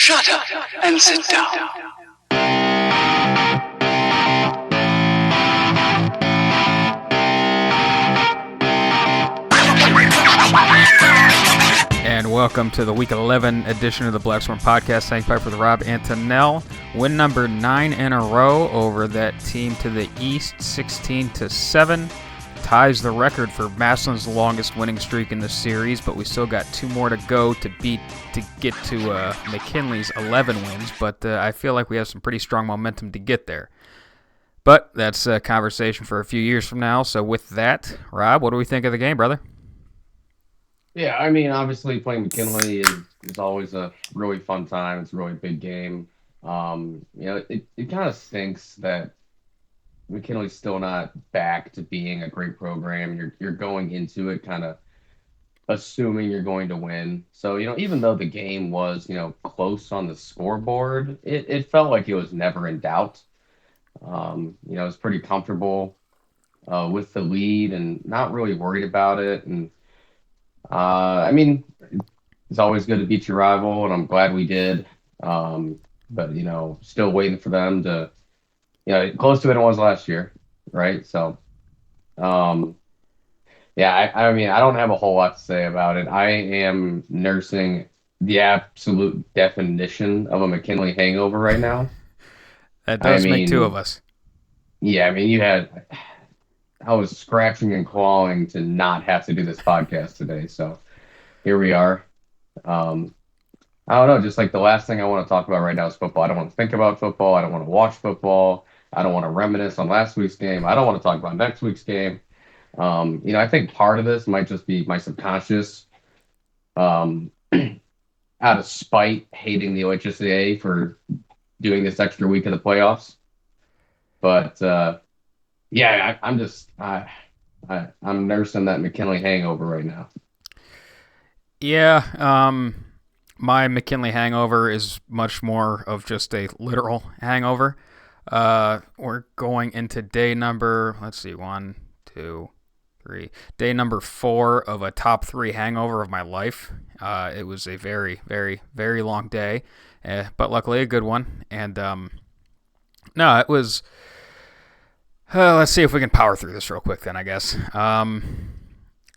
Shut up and sit down. And welcome to the Week 11 edition of the BlackSwarm podcast. Thank you for the Rob Antonell. Win number 9 in a row over that team to the east, 16-7. Ties the record for Massillon's longest winning streak in the series, but we still got 2 more to go to get to McKinley's 11 wins. But I feel like we have some pretty strong momentum to get there. But that's a conversation for a few years from now. So with that, Rob, what do we think of the game, brother? Yeah, I mean, obviously playing McKinley is always a really fun time. It's a really big game. It kind of stinks that McKinley's still not back to being a great program. You're going into it kind of assuming you're going to win. So, even though the game was, close on the scoreboard, it felt like it was never in doubt. It was pretty comfortable with the lead and not really worried about it. And it's always good to beat your rival, and I'm glad we did. But still waiting for them to, close to it was last year, right? So, I don't have a whole lot to say about it. I am nursing the absolute definition of a McKinley hangover right now. That does make 2 of us. Yeah, I was scratching and clawing to not have to do this podcast today, so here we are. I don't know, just like the last thing I want to talk about right now is football. I don't want to think about football. I don't want to watch football. I don't want to reminisce on last week's game. I don't want to talk about next week's game. I think part of this might just be my subconscious, out of spite, hating the OHSAA for doing this extra week of the playoffs. But I'm nursing that McKinley hangover right now. Yeah, my McKinley hangover is much more of just a literal hangover. We're going into day number, 4 of a top 3 hangover of my life. It was a very, very, very long day, but luckily a good one. And no, it was... let's see if we can power through this real quick then, I guess.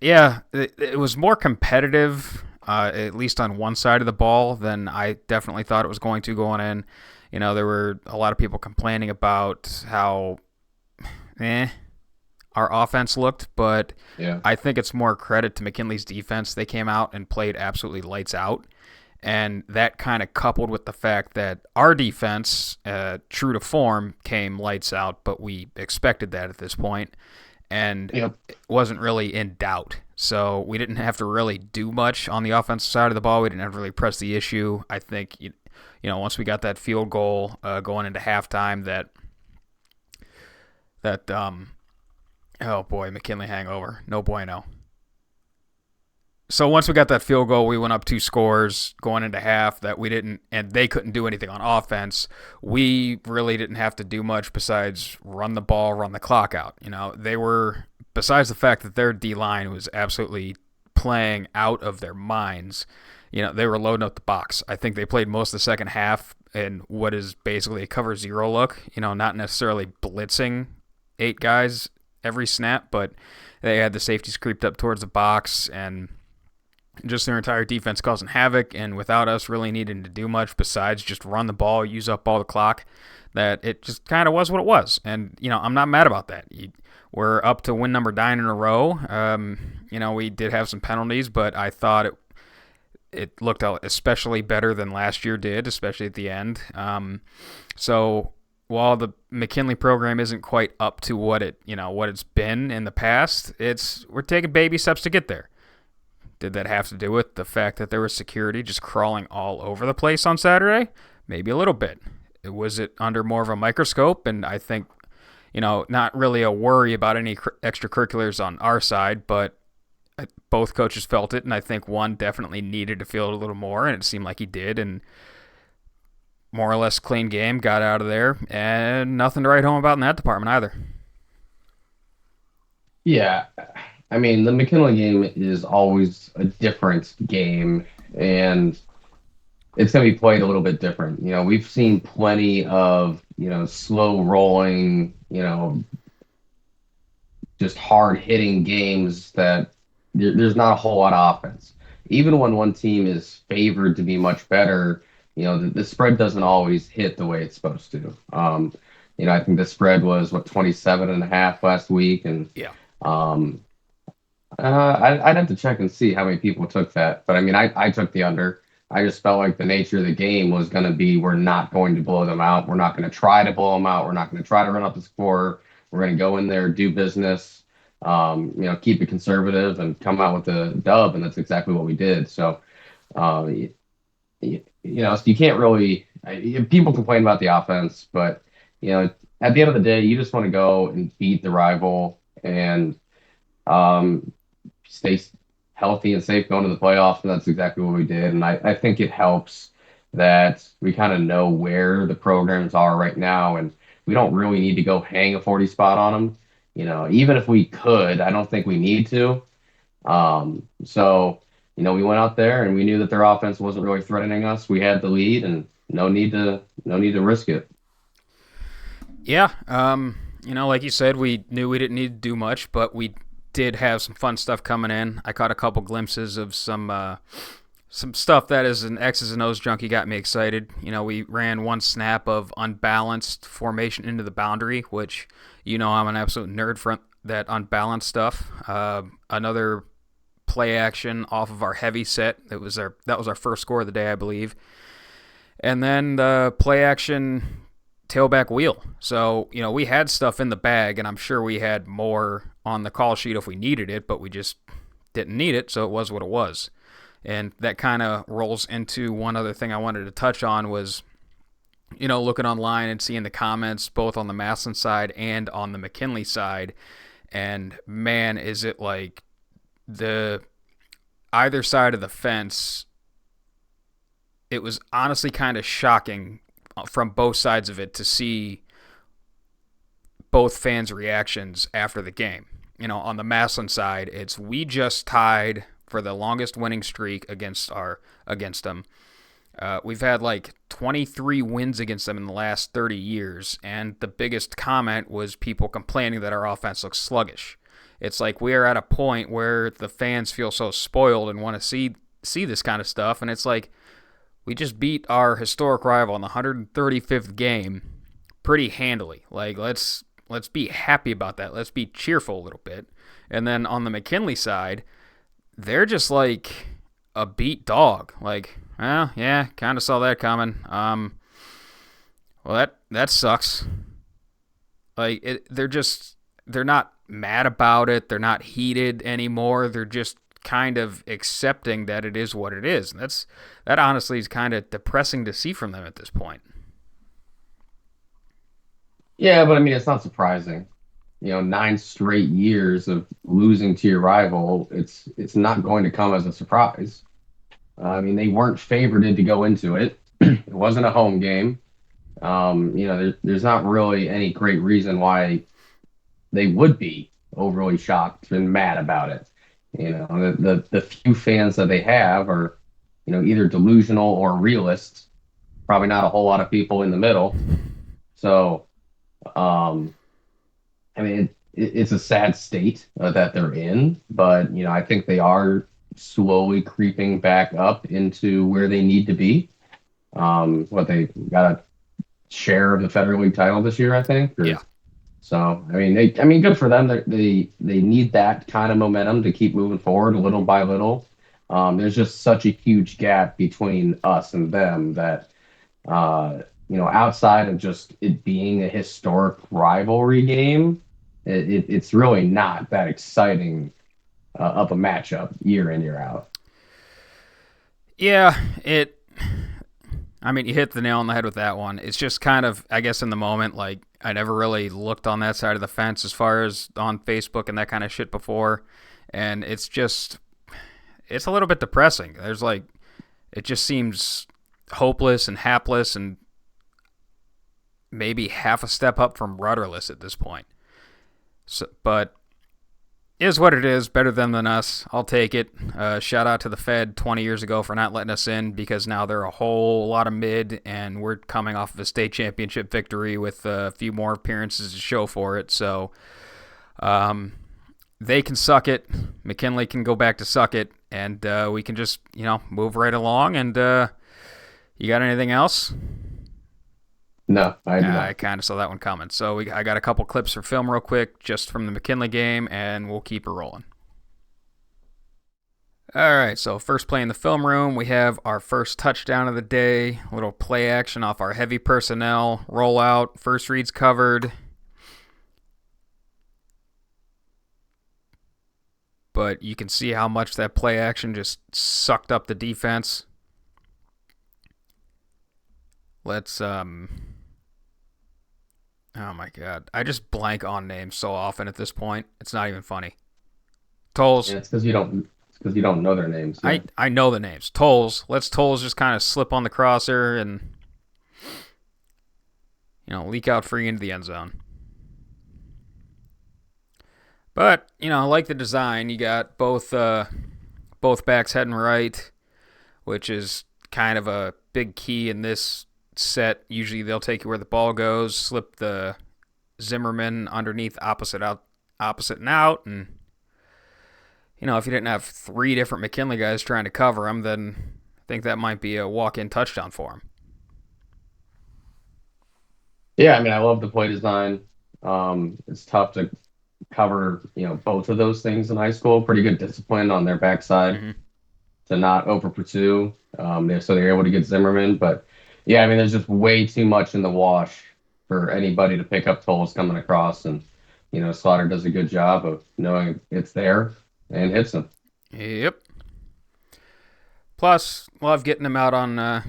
It was more competitive, at least on one side of the ball, than I definitely thought it was going to going in. There were a lot of people complaining about how our offense looked, but yeah. I think it's more credit to McKinley's defense. They came out and played absolutely lights out. And that kind of coupled with the fact that our defense, true to form, came lights out, but we expected that at this point, and It wasn't really in doubt. So we didn't have to really do much on the offensive side of the ball. We didn't have to really press the issue. I think, once we got that field goal going into halftime, oh boy, McKinley hangover, no bueno. So once we got that field goal, we went up 2 scores going into half that we didn't, and they couldn't do anything on offense. We really didn't have to do much besides run the ball, run the clock out. They were, besides the fact that their D-line was absolutely playing out of their minds, they were loading up the box. I think they played most of the second half in what is basically a cover 0 look, not necessarily blitzing 8 guys every snap, but they had the safeties creeped up towards the box and just their entire defense causing havoc, and without us really needing to do much besides just run the ball, use up all the clock, that it just kind of was what it was. And, I'm not mad about that. We're up to win number 9 in a row. We did have some penalties, but I thought it looked especially better than last year did, especially at the end. So while the McKinley program isn't quite up to what it's been in the past, we're taking baby steps to get there. Did that have to do with the fact that there was security just crawling all over the place on Saturday? Maybe a little bit. Was it under more of a microscope? And I think, not really a worry about any extracurriculars on our side, but both coaches felt it, and I think one definitely needed to feel it a little more, and it seemed like he did, and more or less clean game, got out of there, and nothing to write home about in that department either. Yeah, the McKinley game is always a different game, and it's going to be played a little bit different. We've seen plenty of, slow rolling, just hard hitting games that there's not a whole lot of offense. Even when one team is favored to be much better, the spread doesn't always hit the way it's supposed to. I think the spread was 27.5 last week, and Yeah. I'd have to check and see how many people took that. But I mean, I took the under. I just felt like the nature of the game was going to be we're not going to blow them out. We're not going to try to blow them out. We're not going to try to run up the score. We're going to go in there, do business, keep it conservative and come out with a dub. And that's exactly what we did. So, so you can't really, people complain about the offense, but, at the end of the day, you just want to go and beat the rival and stay healthy and safe going to the playoffs, and that's exactly what we did. And I think it helps that we kind of know where the programs are right now, and we don't really need to go hang a 40 spot on them. Even if we could, I don't think we need to. So, we went out there and we knew that their offense wasn't really threatening us. We had the lead, and no need to risk it. Yeah. Like you said, we knew we didn't need to do much, but we did have some fun stuff coming in. I caught a couple glimpses of some stuff that as an X's and O's junkie got me excited. We ran one snap of unbalanced formation into the boundary, which, I'm an absolute nerd for that unbalanced stuff. Another play action off of our heavy set. That was our first score of the day, I believe. And then the play action tailback wheel. So, we had stuff in the bag, and I'm sure we had more on the call sheet if we needed it, but we just didn't need it, so it was what it was. And that kind of rolls into one other thing I wanted to touch on was, looking online and seeing the comments both on the Maslin side and on the McKinley side. And man, is it like the either side of the fence, it was honestly kind of shocking from both sides of it to see both fans' reactions after the game. On the Maslin side, it's we just tied for the longest winning streak against them. We've had like 23 wins against them in the last 30 years, and the biggest comment was people complaining that our offense looks sluggish. It's like we are at a point where the fans feel so spoiled and want to see this kind of stuff, and it's like we just beat our historic rival in the 135th game pretty handily. Like let's be happy about that. Let's be cheerful a little bit. And then on the McKinley side, they're just like a beat dog. Like, well, yeah, kind of saw that coming. Well, that sucks. Like they're not mad about it. They're not heated anymore. They're just kind of accepting that it is what it is. And that honestly is kind of depressing to see from them at this point. Yeah, but I mean, it's not surprising. 9 straight years of losing to your rival, it's not going to come as a surprise. I mean, they weren't favored to go into it. It wasn't a home game. There's not really any great reason why they would be overly shocked and mad about it. The few fans that they have are, either delusional or realists. Probably not a whole lot of people in the middle. So, I mean, it's a sad state that they're in, but I think they are slowly creeping back up into where they need to be. They got a share of the Federal League title this year, I think. Yeah. So I mean, good for them. They need that kind of momentum to keep moving forward little by little. There's just such a huge gap between us and them that outside of just it being a historic rivalry game, it's really not that exciting of a matchup year in, year out. Yeah, I mean, you hit the nail on the head with that one. It's just kind of, I guess, in the moment, like, I never really looked on that side of the fence as far as on Facebook and that kind of shit before. And it's a little bit depressing. It just seems hopeless and hapless and maybe half a step up from rudderless at this point. So, but is what it is. Better them than us. I'll take it. Shout out to the Fed 20 years ago for not letting us in, because now they're a whole lot of mid, and we're coming off of a state championship victory with a few more appearances to show for it. So they can suck it. McKinley can go back to suck it, and we can just move right along. And you got anything else? No, I do not. I kind of saw that one coming. So I got a couple clips for film real quick, just from the McKinley game, and we'll keep it rolling. All right, so first play in the film room, we have our first touchdown of the day. A little play action off our heavy personnel. Rollout, first reads covered. But you can see how much that play action just sucked up the defense. Let's, oh my God. I just blank on names so often at this point. It's not even funny. Tolles. Yeah, it's because you don't know their names. Yeah. I know the names. Tolles. Let's Tolles just kind of slip on the crosser and leak out free into the end zone. But, I like the design. You got both backs heading right, which is kind of a big key in this set. Usually they'll take you where the ball goes, slip the Zimmerman underneath opposite and out, and if you didn't have three different McKinley guys trying to cover him, then I think that might be a walk-in touchdown for him. Yeah, I love the play design. It's tough to cover both of those things in high school. Pretty good discipline on their backside to not over pursue. So they're able to get Zimmerman, but yeah, there's just way too much in the wash for anybody to pick up Tolles coming across, and Slaughter does a good job of knowing it's there and hits them. Yep. Plus, love getting him out on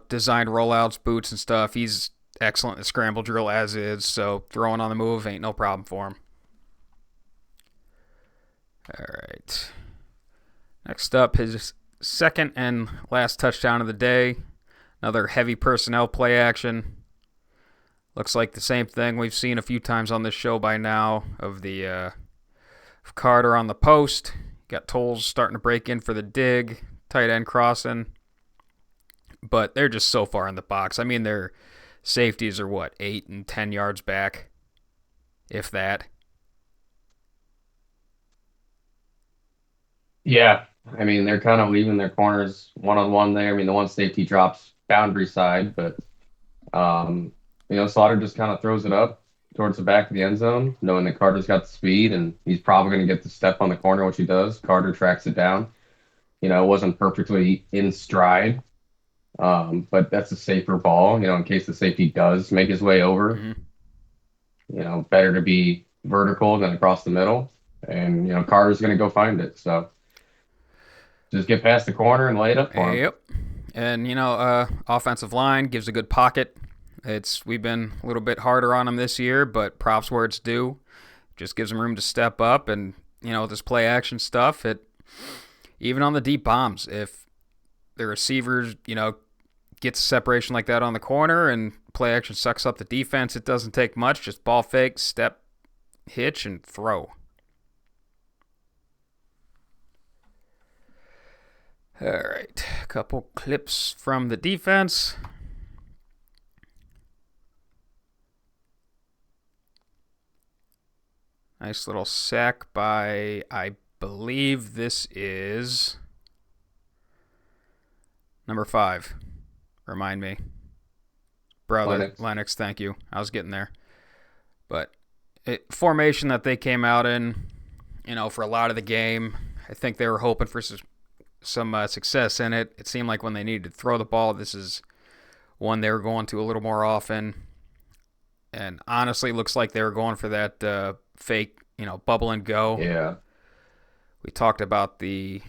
designed rollouts, boots and stuff. He's excellent at scramble drill as is, so throwing on the move ain't no problem for him. All right. Next up, his second and last touchdown of the day. Another heavy personnel play action. Looks like the same thing we've seen a few times on this show by now of the of Carter on the post. Got Tolles starting to break in for the dig. Tight end crossing. But they're just so far in the box. Their safeties are 8 and 10 yards back, if that. Yeah. They're kind of leaving their corners one-on-one there. The one safety drops boundary side, but, Slaughter just kind of throws it up towards the back of the end zone, knowing that Carter's got the speed, and he's probably going to get the step on the corner, which he does. Carter tracks it down. It wasn't perfectly in stride, but that's a safer ball, in case the safety does make his way over. Better to be vertical than across the middle, and, Carter's going to go find it, so just get past the corner and lay it up for him. Yep. And, offensive line gives a good pocket. We've been a little bit harder on him this year, but props where it's due. Just gives him room to step up, and, this play action stuff, even on the deep bombs, if the receivers, gets separation like that on the corner and play action sucks up the defense, it doesn't take much. Just ball fake, step, hitch, and throw. All right, a couple clips from the defense. Nice little sack by, I believe this is number 5. Remind me. Brother, Lennox, thank you. I was getting there. But formation that they came out in, for a lot of the game, I think they were hoping for some success in it. It seemed like when they needed to throw the ball, this is one they were going to a little more often. And honestly, looks like they were going for that fake, bubble and go. Yeah. We talked about the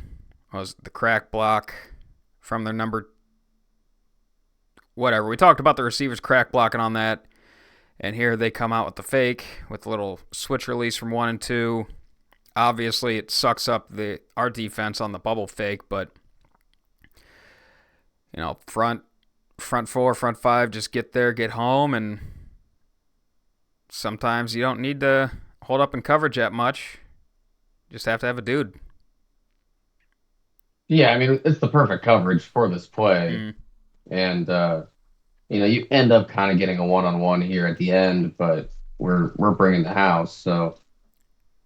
crack block from their number. Whatever. We talked about the receivers crack blocking on that. And here they come out with the fake with a little switch release from 1 and 2. Obviously, it sucks up our defense on the bubble fake, but front 4, front 5, just get there, get home, and sometimes you don't need to hold up in coverage that much. Just have to have a dude. Yeah, I mean, it's the perfect coverage for this play. Mm. And, you end up kind of getting a one-on-one here at the end, but we're bringing the house. So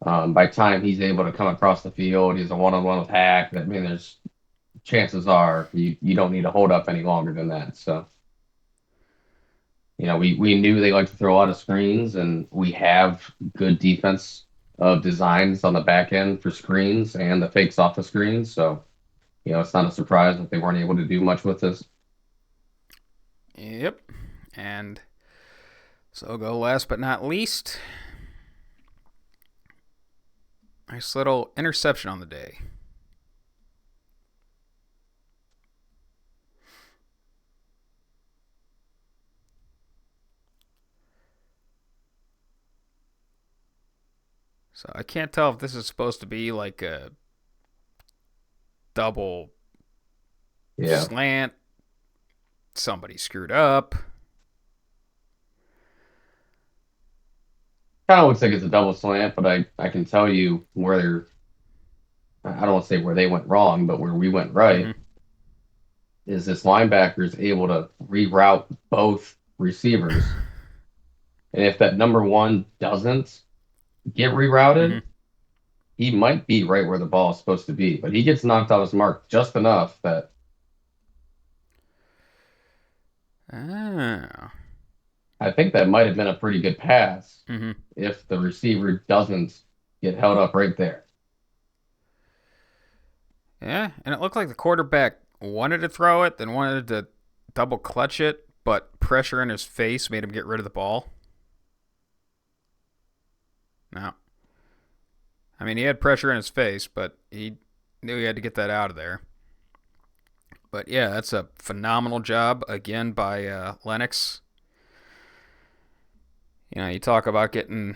by the time he's able to come across the field, he's a one-on-one with Hack. I mean, there's chances are you don't need to hold up any longer than that. So, we knew they like to throw a lot of screens, and we have good defense of designs on the back end for screens and the fakes off the screens. So, it's not a surprise that they weren't able to do much with this. Yep. And so go last but not least. Nice little interception on the day. So I can't tell if this is supposed to be like a double slant. Somebody screwed up. Kind of looks like it's a double slant, but I can tell you where I don't want to say where they went wrong, but where we went right is this linebacker is able to reroute both receivers. And if that number one doesn't get rerouted, he might be right where the ball is supposed to be. But he gets knocked off his mark just enough that. Oh. I think that might have been a pretty good pass if the receiver doesn't get held up right there. Yeah, and it looked like the quarterback wanted to throw it, then wanted to double clutch it, but pressure in his face made him get rid of the ball. No. I mean, he had pressure in his face, but he knew he had to get that out of there. But yeah, that's a phenomenal job, again, by Lennox. You talk about getting...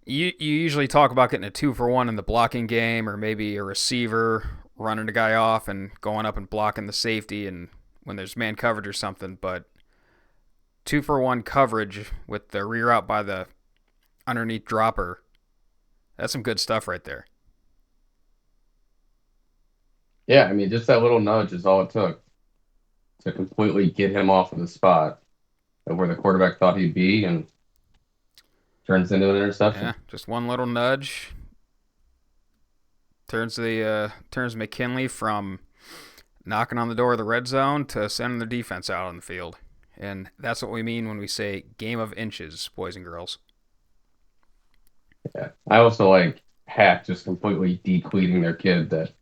You usually talk about getting a 2-for-1 in the blocking game, or maybe a receiver running a guy off and going up and blocking the safety and when there's man coverage or something, but 2-for-1 coverage with the reroute by the underneath dropper, that's some good stuff right there. Yeah, I mean, just that little nudge is all it took to completely get him off of the spot of where the quarterback thought he'd be, and turns into an interception. Yeah, just one little nudge turns McKinley from knocking on the door of the red zone to sending the defense out on the field. And that's what we mean when we say game of inches, boys and girls. Yeah. I also like Hack just completely decleating their kid that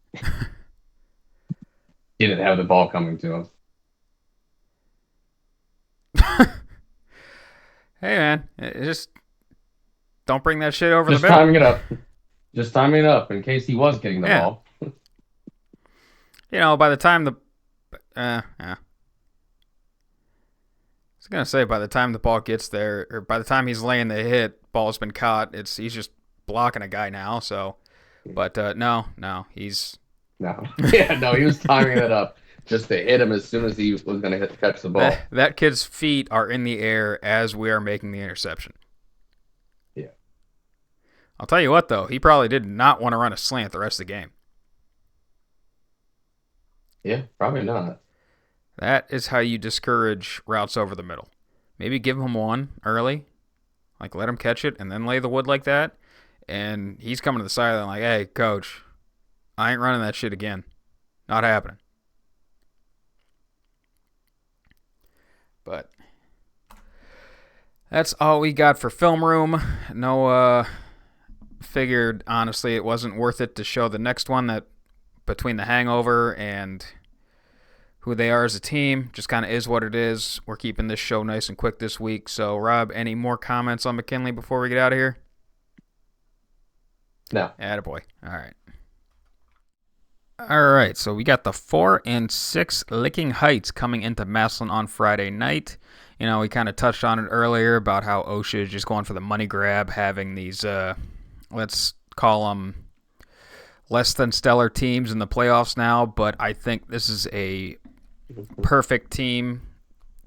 didn't have the ball coming to him. Hey, man, just don't bring that shit over just the middle. Timing it up. Just timing it up in case he was getting the ball. By the time the... I was going to say, by the time the ball gets there, or by the time he's laying the hit, ball's been caught, he's just blocking a guy now, so... But, no, he's... No. Yeah, no, he was timing it up just to hit him as soon as he was going to catch the ball. That kid's feet are in the air as we are making the interception. Yeah. I'll tell you what, though. He probably did not want to run a slant the rest of the game. Yeah, probably not. That is how you discourage routes over the middle. Maybe give him one early. Like, let him catch it and then lay the wood like that. And he's coming to the sideline like, hey, coach, I ain't running that shit again. Not happening. But that's all we got for film room. No, figured, honestly, it wasn't worth it to show the next one that between the hangover and who they are as a team. Just kind of is what it is. We're keeping this show nice and quick this week. So, Rob, any more comments on McKinley before we get out of here? No. Attaboy. All right, so we got the 4 and 6 Licking Heights coming into Massillon on Friday night. We kind of touched on it earlier about how OSHA is just going for the money grab, having these, let's call them less than stellar teams in the playoffs now, but I think this is a perfect team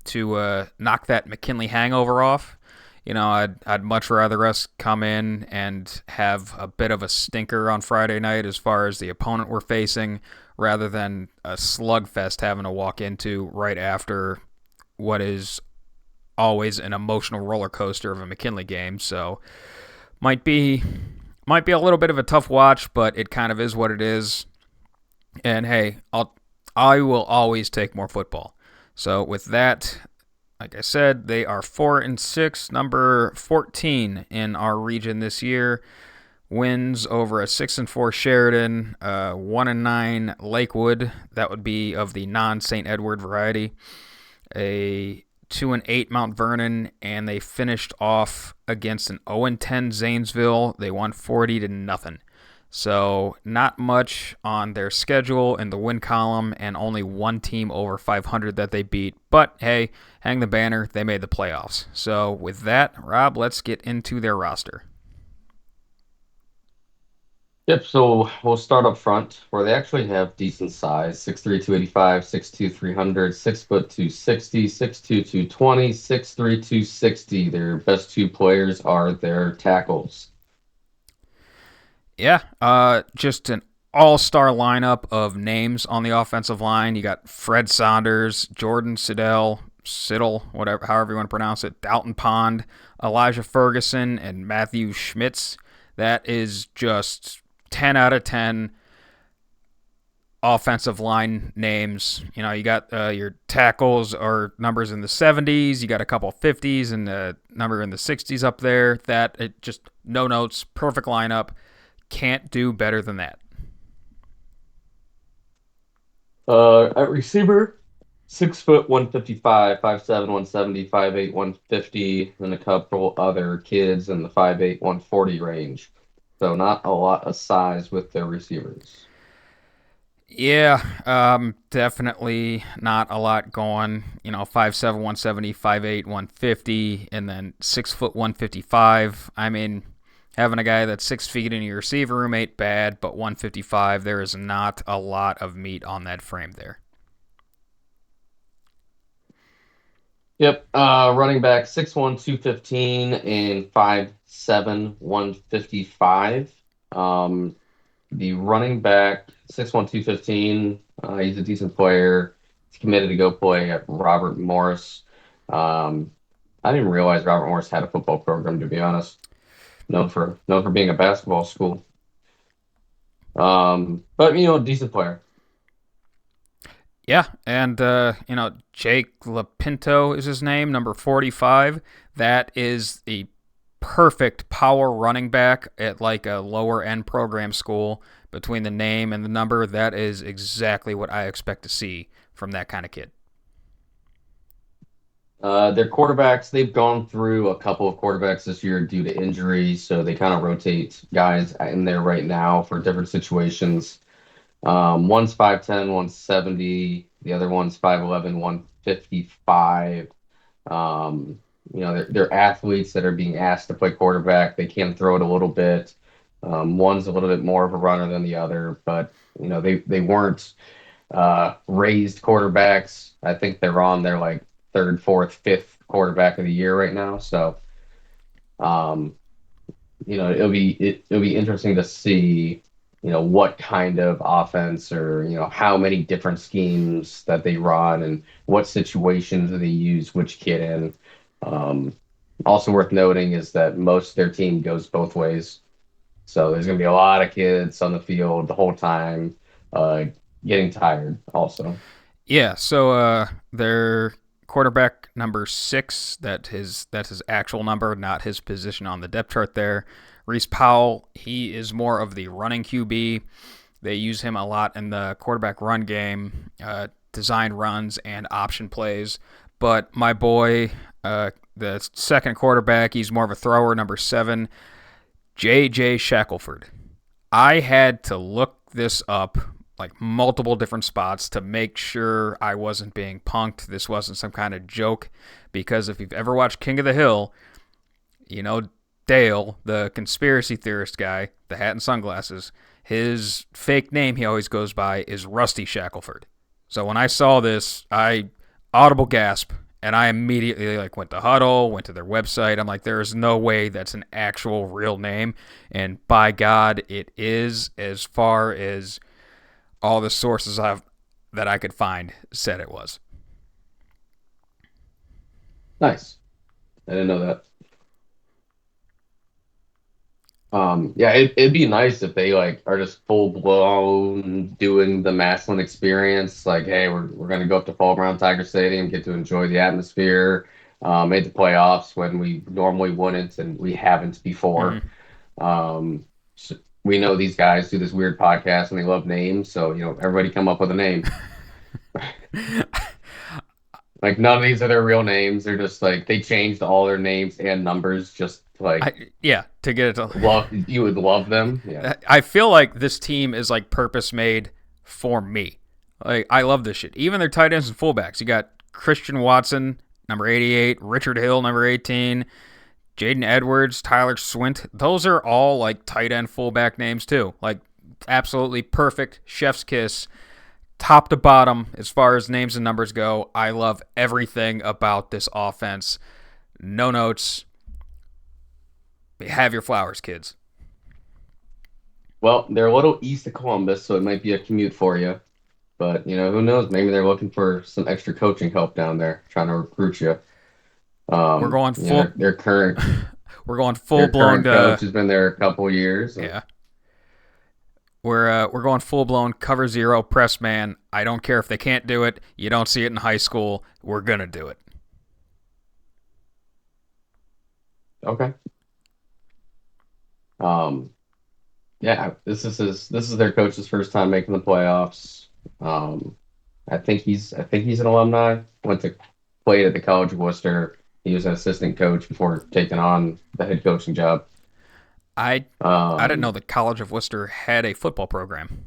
to knock that McKinley hangover off. I'd much rather us come in and have a bit of a stinker on Friday night as far as the opponent we're facing, rather than a slugfest having to walk into right after what is always an emotional roller coaster of a McKinley game. So might be a little bit of a tough watch, but it kind of is what it is. And hey, I will always take more football. So with that, like I said, they are 4-6, number 14 in our region this year. Wins over a 6-4 Sheridan, 1-9 Lakewood. That would be of the non-St. Edward variety. A 2-8 Mount Vernon, and they finished off against an 0-10 Zanesville. They won 40-0. So not much on their schedule in the win column, and only one team over 500 that they beat. But hey, hang the banner, they made the playoffs. So with that, Rob, let's get into their roster. Yep, so we'll start up front where they actually have decent size: 6'3", 285, 6'2", 300, 6'2", 260, 6'2", 220, 6'3", 260. Their best two players are their tackles. Yeah, just an all-star lineup of names on the offensive line. You got Fred Saunders, Jordan Siddle, whatever, however you want to pronounce it, Dalton Pond, Elijah Ferguson, and Matthew Schmitz. That is just 10 out of 10 offensive line names. You got your tackles or numbers in the 70s. You got a couple 50s and a number in the 60s up there. Just no notes, perfect lineup. Can't do better than that. At receiver, 6 foot, 155, 5'7", 170, 5'8", 150, and a couple other kids in the 5'8", 140 range. So not a lot of size with their receivers. Yeah, definitely not a lot going. 5'7", 170, 5'8", 150, and then 6 foot, 155. I mean, having a guy that's 6 feet in your receiver room ain't bad, but 155, there is not a lot of meat on that frame there. Yep, running back 6'1", 215, and 5'7", 155. The running back 6'1", 215, he's a decent player. He's committed to go play at Robert Morris. I didn't realize Robert Morris had a football program, to be honest. Known for being a basketball school. But decent player. Yeah, and Jake Lapinto is his name, number 45. That is the perfect power running back at like a lower end program school. Between the name and the number, that is exactly what I expect to see from that kind of kid. Their quarterbacks, they've gone through a couple of quarterbacks this year due to injuries, so they kind of rotate guys in there right now for different situations. One's 5'10", 170. The other one's 5'11", 155. They're athletes that are being asked to play quarterback. They can throw it a little bit. One's a little bit more of a runner than the other, but they weren't raised quarterbacks. I think they're on their like third, fourth, fifth quarterback of the year right now. So, it'll be interesting to see, what kind of offense or, how many different schemes that they run and what situations they use which kid in. Also worth noting is that most of their team goes both ways. So there's going to be a lot of kids on the field the whole time, getting tired also. Yeah, so their quarterback number 6, that's his actual number, not his position on the depth chart there. Reese Powell, he is more of the running QB. They use him a lot in the quarterback run game, design runs and option plays. But my boy, the second quarterback, he's more of a thrower, number 7, J.J. Shackelford. I had to look this up like multiple different spots to make sure I wasn't being punked. This wasn't some kind of joke, because if you've ever watched King of the Hill, Dale, the conspiracy theorist guy, the hat and sunglasses, his fake name he always goes by is Rusty Shackelford. So when I saw this, I audible gasp, And I immediately like went to Huddle, went to their website. I'm like, there is no way that's an actual real name. And by God, it is, as far as all the sources that I could find said it was. Nice. I didn't know that. Yeah, it'd be nice if they like are just full blown doing the Massillon experience. Like, hey, we're gonna go up to Fall Ground Tiger Stadium, get to enjoy the atmosphere, made the playoffs when we normally wouldn't, and we haven't before. Mm-hmm. So we know these guys do this weird podcast and they love names, so everybody come up with a name. Like none of these are their real names. They're just like they changed all their names and numbers just To get it to love you would love them. Yeah. I feel like this team is like purpose made for me. Like I love this shit. Even their tight ends and fullbacks. You got Christian Watson, number 88, Richard Hill, number 18, Jaden Edwards, Tyler Swint. Those are all like tight end fullback names too. Like absolutely perfect. Chef's kiss. Top to bottom, as far as names and numbers go, I love everything about this offense. No notes. Have your flowers, kids. Well, they're a little east of Columbus, so it might be a commute for you. But who knows? Maybe they're looking for some extra coaching help down there, trying to recruit you. We're going full. Their current. We're going full blown. Coach has been there a couple of years. Yeah. We're going full blown cover zero press man. I don't care if they can't do it. You don't see it in high school. We're gonna do it. Okay. Yeah, this is their coach's first time making the playoffs. I think he's an alumni. Went to play at the College of Worcester. He was an assistant coach before taking on the head coaching job. I didn't know the College of Worcester had a football program.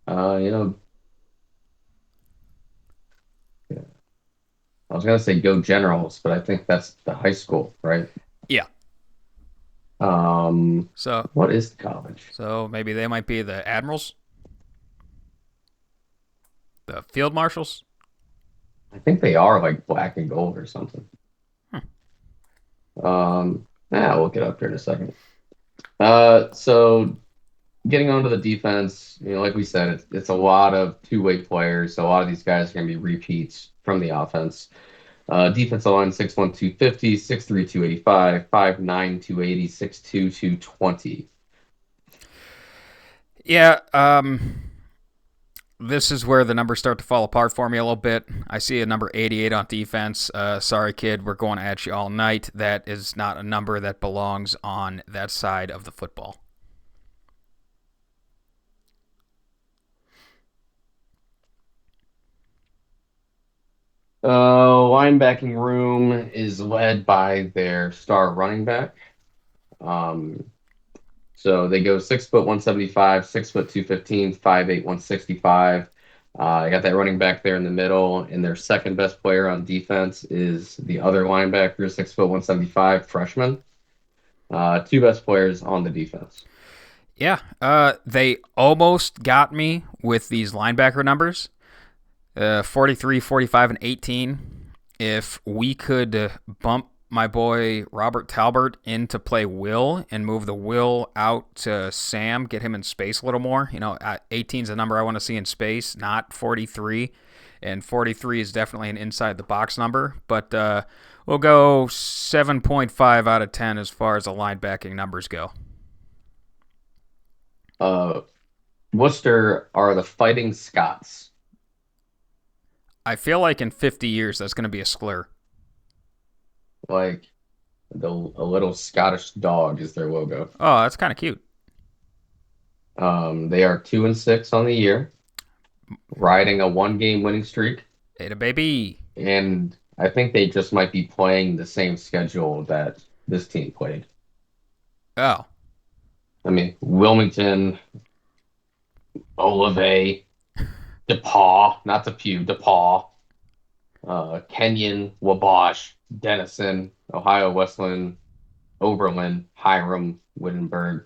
Yeah. I was gonna say go Generals, but I think that's the high school, right? Yeah. So what is the college? So maybe they might be the Admirals, the Field Marshals. I think they are like black and gold or something. We'll get up here in a second. So getting onto the defense, like we said, it's a lot of two-way players. So a lot of these guys are going to be repeats from the offense. Defensive line 6'1", 250, 6'3", 285, 5'9", 280, 6'2", 220. Yeah, this is where the numbers start to fall apart for me a little bit. I see a number 88 on defense. Sorry, kid, we're going at you all night. That is not a number that belongs on that side of the football. Linebacking room is led by their star running back. So they go 6 foot 175, 6 foot 215, 5'8", 165. I got that running back there in the middle, and their second best player on defense is the other linebacker, 6 foot 175, freshman. Two best players on the defense. Yeah, they almost got me with these linebacker numbers. 43, 45, and 18. If we could bump my boy Robert Talbert in to play Will and move the Will out to Sam, get him in space a little more. 18 is the number I want to see in space, not 43. And 43 is definitely an inside the box number. But we'll go 7.5 out of 10 as far as the linebacking numbers go. Worcester are the Fighting Scots. I feel like in 50 years that's going to be a slur. Like a little Scottish dog is their logo. Oh, that's kind of cute. They are 2-6 on the year, riding a 1-game winning streak. Hey, baby. And I think they just might be playing the same schedule that this team played. Oh. I mean, Wilmington, Olivet, DePaul, not Depew, DePaul, Kenyon, Wabash, Denison, Ohio Wesleyan, Oberlin, Hiram, Wittenberg.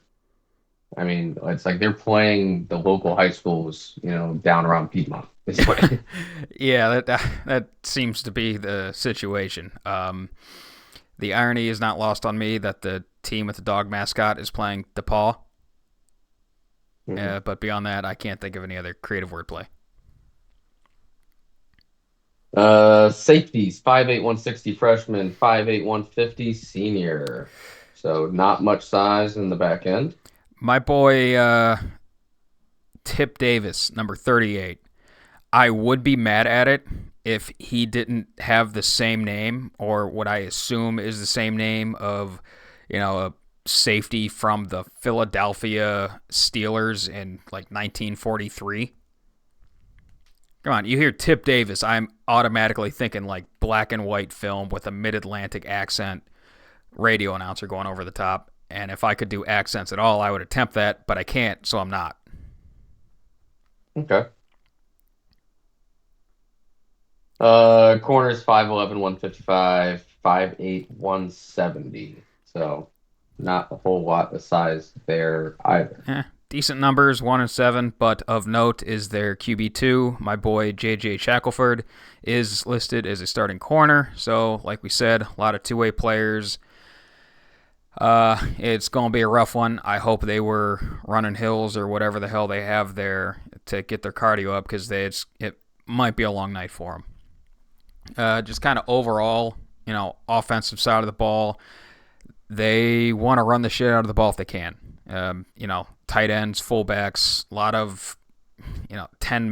I mean, it's like they're playing the local high schools, down around Piedmont. This way. Yeah, that seems to be the situation. The irony is not lost on me that the team with the dog mascot is playing DePaul. Mhm. But beyond that, I can't think of any other creative wordplay. Safeties, 5'8", 160 freshman, 5'8", 150 senior. So not much size in the back end. My boy Tip Davis, number 38. I would be mad at it if he didn't have the same name, or what I assume is the same name of, a safety from the Philadelphia Steelers in like 1943. Come on, you hear Tip Davis, I'm automatically thinking like black and white film with a mid-Atlantic accent radio announcer going over the top. And if I could do accents at all, I would attempt that, but I can't, so I'm not. Okay. Corners 5'11", 155, 5'8", 170. So not a whole lot of size there either. Decent numbers, 1 and 7, but of note is their QB2. My boy J.J. Shackelford is listed as a starting corner. So, like we said, a lot of two-way players. It's going to be a rough one. I hope they were running hills or whatever the hell they have there to get their cardio up, because it might be a long night for them. Just kind of overall, offensive side of the ball, they want to run the shit out of the ball if they can. Tight ends, fullbacks, a lot of, 10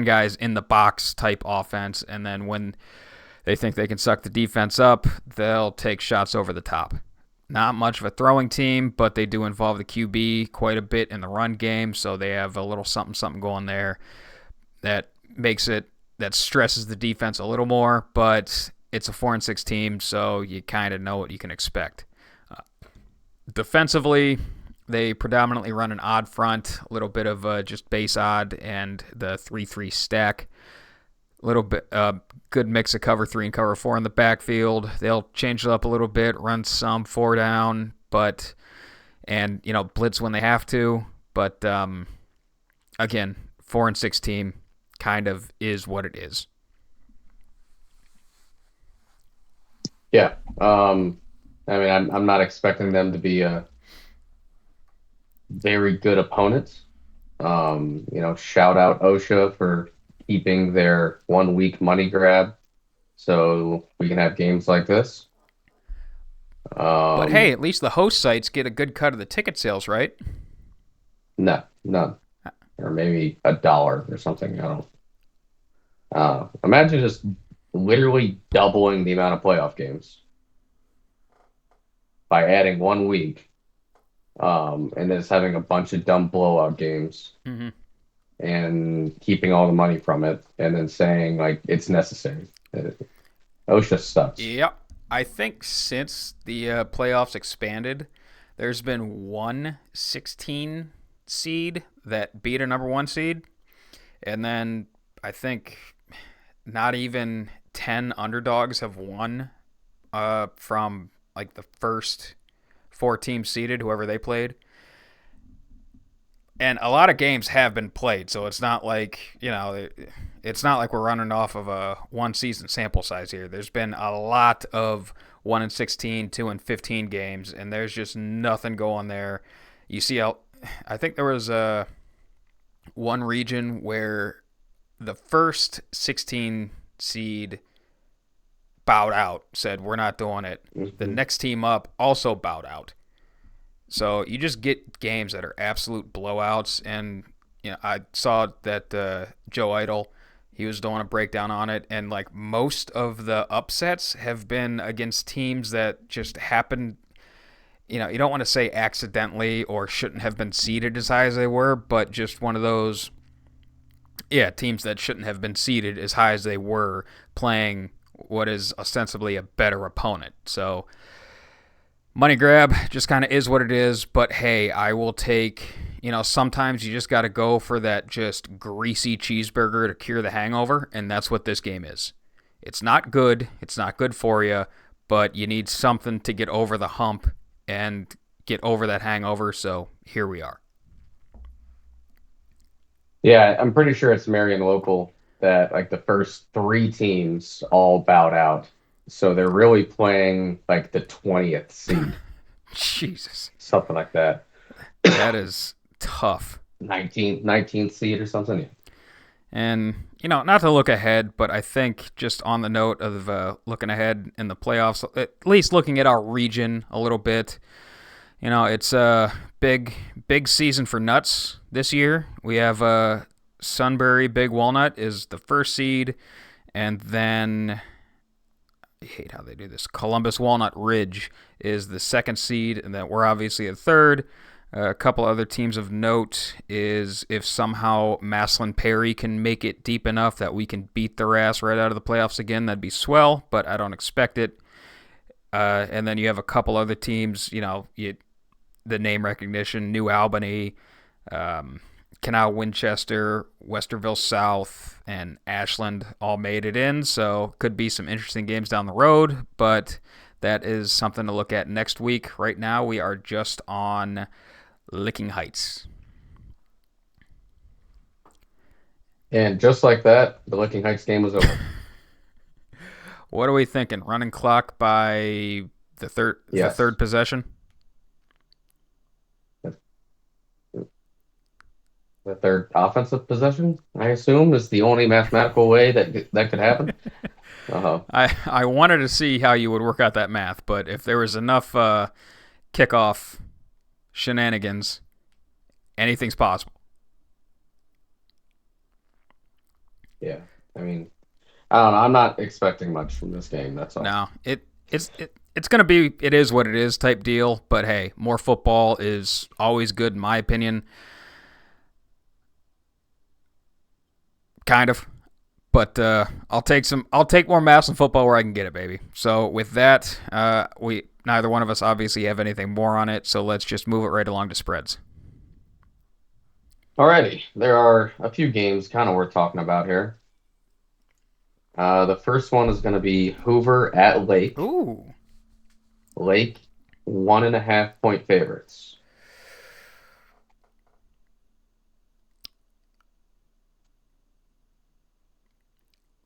guys in the box type offense. And then when they think they can suck the defense up, they'll take shots over the top. Not much of a throwing team, but they do involve the QB quite a bit in the run game. So they have a little something going there that stresses the defense a little more, but it's a 4-6 team, so you kind of know what you can expect. Defensively, they predominantly run an odd front, a little bit of just base odd and the 3-3 stack. A little bit good mix of cover 3 and cover 4 in the backfield. They'll change it up a little bit, run some 4 down, and blitz when they have to. But again, 4-6 team kind of is what it is. Yeah. I'm not expecting them to be a very good opponent. Shout out OSHA for keeping their 1 week money grab so we can have games like this. But hey, at least the host sites get a good cut of the ticket sales, right? No, none. Or maybe $1 or something. I don't. Imagine just literally doubling the amount of playoff games by adding 1 week, and then just having a bunch of dumb blowout games, and keeping all the money from it, and then saying like it's necessary. OSHA sucks. Yep. I think since the playoffs expanded, there's been 1 16 seed that beat a number 1 seed, and then I think not even 10 underdogs have won from like the first 4 teams seeded, whoever they played. And a lot of games have been played, so it's not like, it's not like we're running off of a 1 season sample size here. There's been a lot of 1 and 16, 2 and 15 games, and there's just nothing going there. You see how, I think there was one region where the first 16 seed bowed out, said we're not doing it. The next team up also bowed out. So you just get games that are absolute blowouts. And I saw that Joe Idle, he was doing a breakdown on it, and like most of the upsets have been against teams that just happened. You don't want to say accidentally or shouldn't have been seeded as high as they were, but just one of those, teams that shouldn't have been seeded as high as they were, playing what is ostensibly a better opponent. So money grab just kind of is what it is. But hey, I will take, sometimes you just got to go for that just greasy cheeseburger to cure the hangover, and that's what this game is. It's not good. It's not good for you, but you need something to get over the hump and get over that hangover, so here we are. Yeah, I'm pretty sure it's Marion Local that like the first three teams all bowed out. So they're really playing like the 20th seed, Jesus, something like that. that is tough. 19th seed or something. And, not to look ahead, but I think just on the note of looking ahead in the playoffs, at least looking at our region a little bit, it's a big season for nuts this year. We have Sunbury Big Walnut is the first seed, and then I hate how they do this. Columbus Walnut Ridge is the second seed, and then we're obviously a third. A couple other teams of note is if somehow Maslin Perry can make it deep enough that we can beat their ass right out of the playoffs again, that'd be swell, but I don't expect it. And then you have a couple other teams, the name recognition, New Albany, Canal Winchester, Westerville South, and Ashland all made it in, so could be some interesting games down the road, but that is something to look at next week. Right now, we are just on Licking Heights. And just like that, the Licking Heights game was over. What are we thinking? Running clock by the Yes. third possession? The third offensive possession, I assume, is the only mathematical way that could happen. Uh-huh. I wanted to see how you would work out that math, but if there was enough kickoff shenanigans, anything's possible. Yeah. I mean, I don't know. I'm not expecting much from this game. That's all. No, it's gonna be it is what it is type deal. But hey, more football is always good in my opinion. Kind of, but I'll take more maps and football where I can get it, baby. So with that, we neither one of us obviously have anything more on it. So let's just move it right along to spreads. Alrighty. There are a few games kind of worth talking about here. The first one is going to be Hoover at Lake. Ooh, Lake, 1.5 point favorites.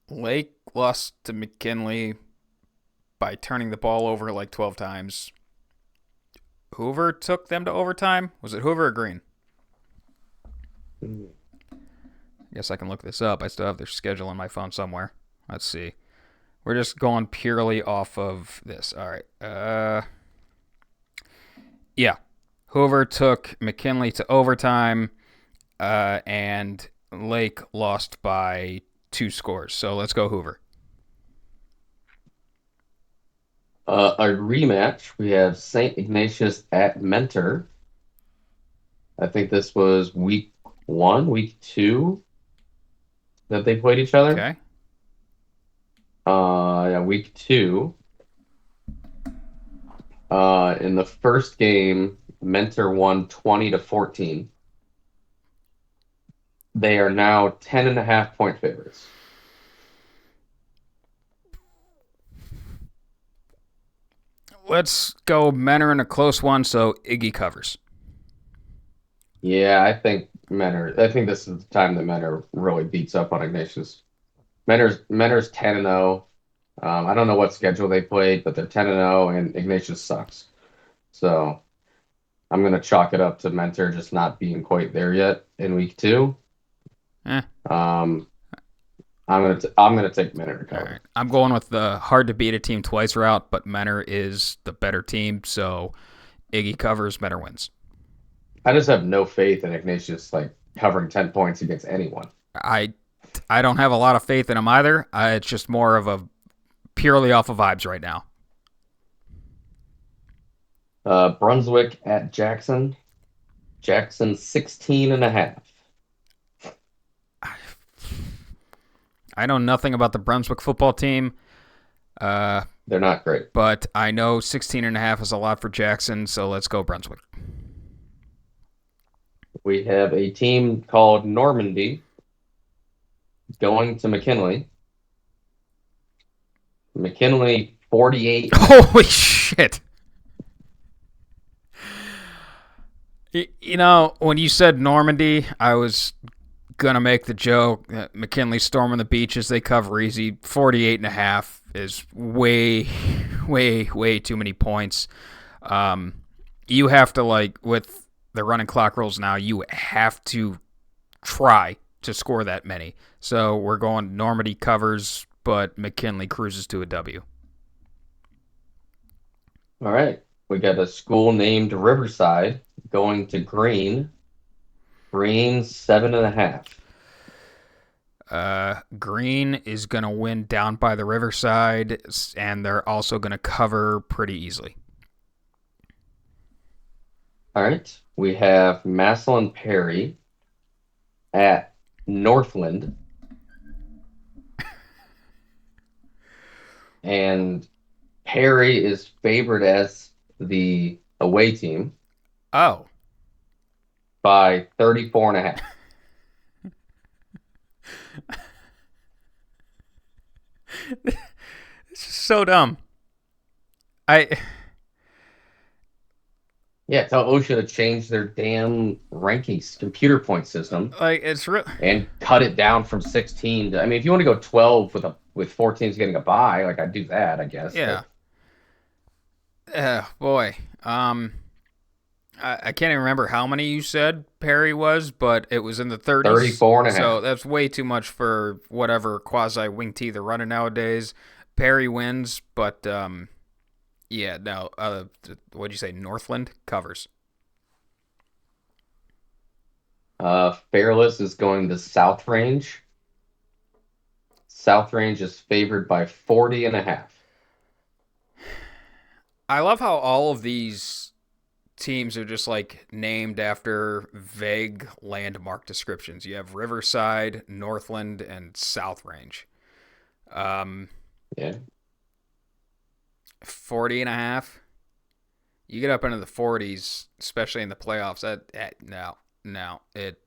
Lake lost to McKinley by turning the ball over like 12 times. Hoover took them to overtime. Was it Hoover or Green? I guess I can look this up. I still have their schedule on my phone somewhere. Let's see. We're just going purely off of this. All right. Yeah. Hoover took McKinley to overtime, and Lake lost by 2 scores. So let's go Hoover. A rematch. We have St. Ignatius at Mentor. I think this was week 2 that they played each other. Okay. Yeah, week 2. In the first game, Mentor won 20-14. They are now 10.5 point favorites. Let's go Menor in a close one, so Iggy covers. Yeah, I think this is the time that Menor really beats up on Ignatius. Menor's 10-0. I don't know what schedule they played, but they're 10-0, and Ignatius sucks. So I'm going to chalk it up to Mentor just not being quite there yet in week 2. I'm gonna take Menor to cover. All right. I'm going with the hard to beat a team twice route, but Menor is the better team, so Iggy covers, Menor wins. I just have no faith in Ignatius covering 10 points against anyone. I don't have a lot of faith in him either. It's just more of a purely off of vibes right now. Brunswick at Jackson. Jackson 16.5. I know nothing about the Brunswick football team. They're not great. But I know 16.5 is a lot for Jackson, so let's go Brunswick. We have a team called Normandy going to McKinley. McKinley 48. Holy shit. When you said Normandy, I was gonna make the joke that McKinley storming the beaches. They cover easy. 48.5 is way, way, way too many points. You have to, like, with the running clock rules now, you have to try to score that many. So we're going Normandy covers, but McKinley cruises to a W. All right. We got a school named Riverside going to Green. Green 7.5. Green is going to win down by the Riverside, and they're also going to cover pretty easily. All right. We have Massillon Perry at Northland. And Perry is favored as the away team Oh. by 34.5. It's just so dumb. Yeah, tell OSHA to change their damn rankings computer point system it's real. and cut it down from 16 to. I mean, if you want to go 12 with 4 teams getting a bye, like I'd do that, I guess. Yeah. Boy. I can't even remember how many you said Perry was, but it was in the 30s. 34.5. So that's way too much for whatever quasi wing tee they're running nowadays. Perry wins, but yeah, no. What'd you say? Northland covers. Fairless is going to South Range. South Range is favored by 40.5. I love how all of these teams are just like named after vague landmark descriptions. You have Riverside, Northland, and South Range. Yeah. 40.5. You get up into the 40s, especially in the playoffs. No, it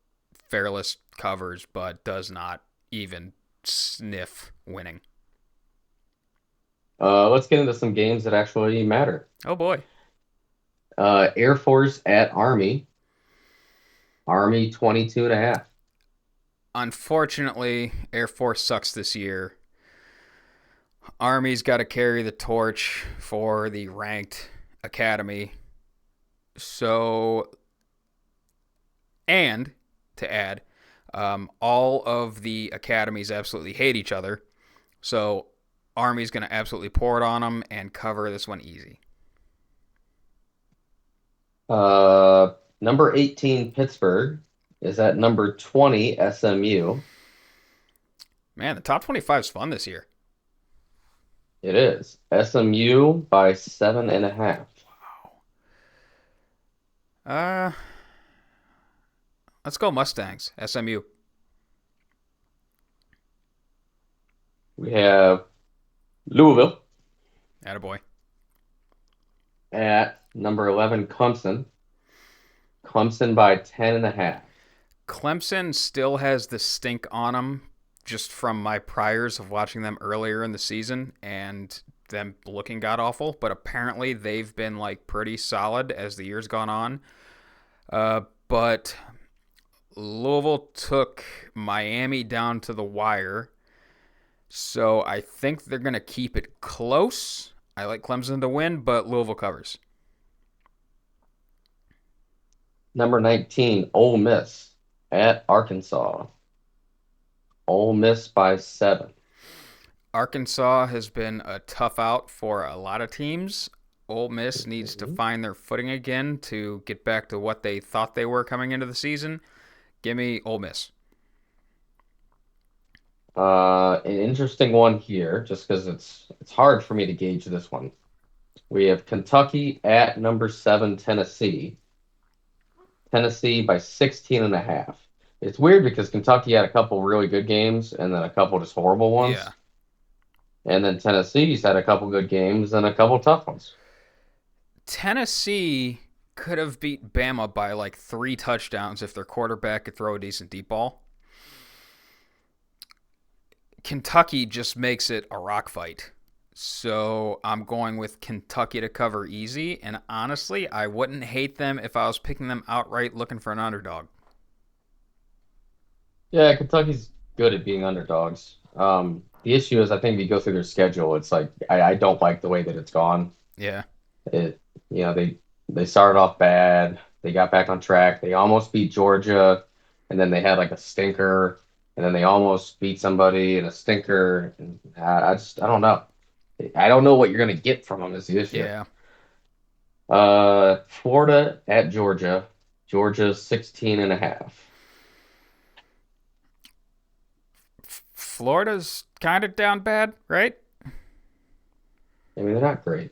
Fairless covers, but does not even sniff winning. Let's get into some games that actually matter. Oh boy. Air Force at Army. Army 22.5. Unfortunately, Air Force sucks this year. Army's got to carry the torch for the ranked academy. So, and to add, all of the academies absolutely hate each other. So, Army's going to absolutely pour it on them and cover this one easy. Number 18, Pittsburgh, is at number 20, SMU. Man, the top 25 is fun this year. It is. SMU by 7.5. Wow. Let's go Mustangs, SMU. We have Louisville Attaboy. at number 11, Clemson. Clemson by 10.5. Clemson still has the stink on them just from my priors of watching them earlier in the season and them looking god-awful, but apparently they've been like pretty solid as the year's gone on. But Louisville took Miami down to the wire, so I think they're going to keep it close. I like Clemson to win, but Louisville covers. Number 19, Ole Miss at Arkansas. Ole Miss by 7. Arkansas has been a tough out for a lot of teams. Ole Miss needs to find their footing again to get back to what they thought they were coming into the season. Give me Ole Miss. An interesting one here, just because it's hard for me to gauge this one. We have Kentucky at number 7, Tennessee. Tennessee by 16.5. It's weird because Kentucky had a couple really good games and then a couple just horrible ones. Yeah. And then Tennessee's had a couple good games and a couple tough ones. Tennessee could have beat Bama by like 3 touchdowns if their quarterback could throw a decent deep ball. Kentucky just makes it a rock fight. So I'm going with Kentucky to cover easy. And honestly, I wouldn't hate them if I was picking them outright looking for an underdog. Yeah, Kentucky's good at being underdogs. The issue is, I think if you go through their schedule, it's like I don't like the way that it's gone. Yeah. It, they started off bad. They got back on track. They almost beat Georgia, and then they had like a stinker, and then they almost beat somebody in a stinker. And I don't know. I don't know what you're gonna get from them is the issue. Yeah. Florida at Georgia. Georgia 16 and a half. Florida's kind of down bad, right? I mean, they're not great.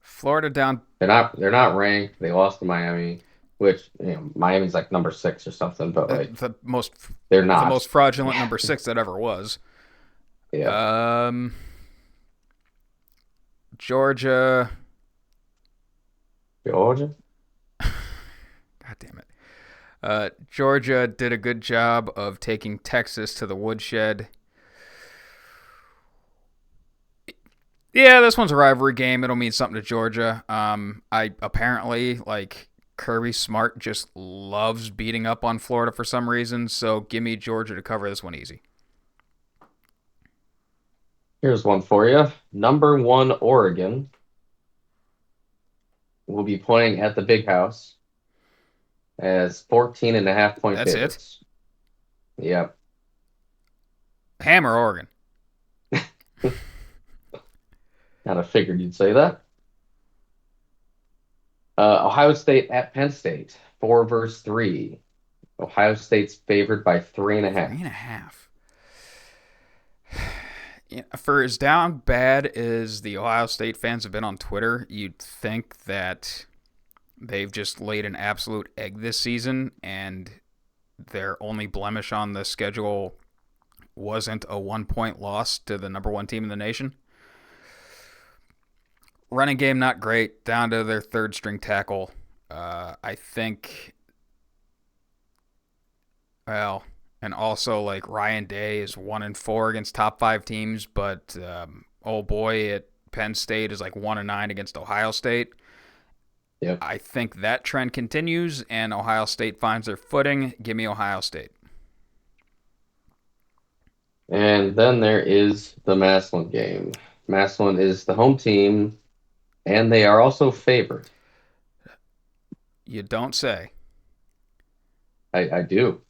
Florida down. They're not ranked. They lost to Miami, which Miami's like number 6 or something, but like the most they're the not. most fraudulent number 6 that ever was. Yeah. Georgia. Georgia. God damn it. Georgia did a good job of taking Texas to the woodshed. Yeah, this one's a rivalry game. It'll mean something to Georgia. I apparently like Kirby Smart just loves beating up on Florida for some reason, so give me Georgia to cover this one easy. Here's one for you. Number 1 Oregon will be playing at the Big House as 14 and a half point That's favorites. Yep. Hammer Oregon. Kind of figured you'd say that. Ohio State at Penn State, 4 versus 3. Ohio State's favored by 3.5. 3.5. Yeah, for as down bad as the Ohio State fans have been on Twitter, you'd think that they've just laid an absolute egg this season, and their only blemish on the schedule wasn't a 1-point loss to the number 1 team in the nation. Running game not great, down to their 3rd string tackle. I think, well, and also like Ryan Day is 1-4 against top 5 teams, but old boy at Penn State is like 1-9 against Ohio State. Yep. I think that trend continues, and Ohio State finds their footing. Give me Ohio State. And then there is the Massillon game. Massillon is the home team, and they are also favored. You don't say. I do.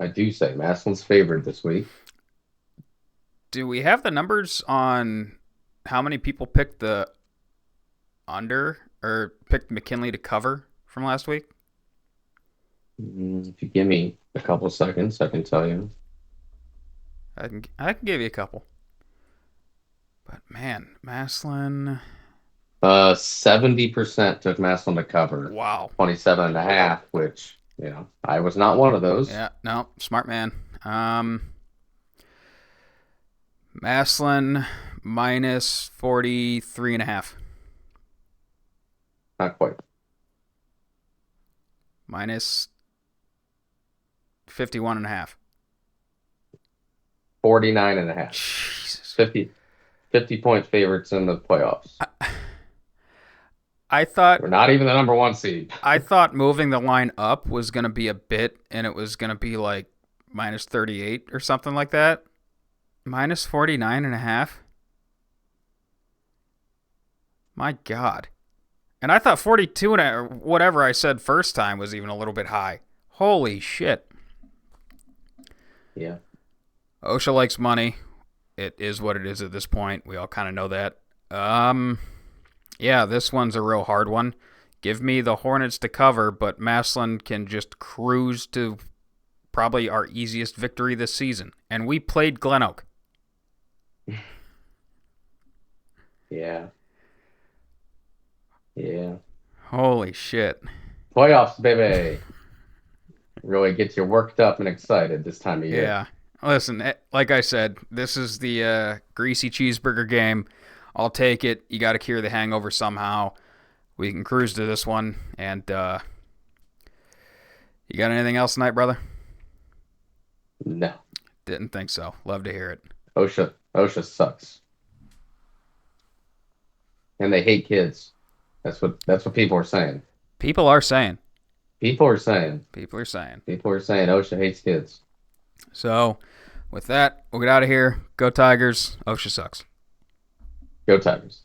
I do say Massillon's favored this week. Do we have the numbers on how many people picked the under or picked McKinley to cover from last week? If you give me a couple seconds, I can tell you. I can give you a couple. But man, Massillon. 70% took Massillon to cover. Wow. 27.5, which, I was not one of those. Yeah, no, smart man. Massillon minus 43.5. Not quite. Minus 51.5. 49.5. Jesus. 50-point favorites in the playoffs. I thought We're not even the number 1 seed. I thought moving the line up was going to be a bit, and it was going to be like minus 38 or something like that. Minus 49.5. My God. And I thought 42 or whatever I said first time was even a little bit high. Holy shit. Yeah. OSHA likes money. It is what it is at this point. We all kind of know that. Yeah, this one's a real hard one. Give me the Hornets to cover, but Massillon can just cruise to probably our easiest victory this season. And we played Glen Oak. Yeah. Yeah. Holy shit. Playoffs, baby. Really gets you worked up and excited this time of year. Yeah. Listen, like I said, this is the greasy cheeseburger game. I'll take it. You got to cure the hangover somehow. We can cruise to this one. And you got anything else tonight, brother? No. Didn't think so. Love to hear it. OSHA sucks. And they hate kids. That's what people are saying. People are saying. People are saying. People are saying. People are saying OSHA hates kids. So, with that, we'll get out of here. Go Tigers. OSHA sucks. Go Tigers.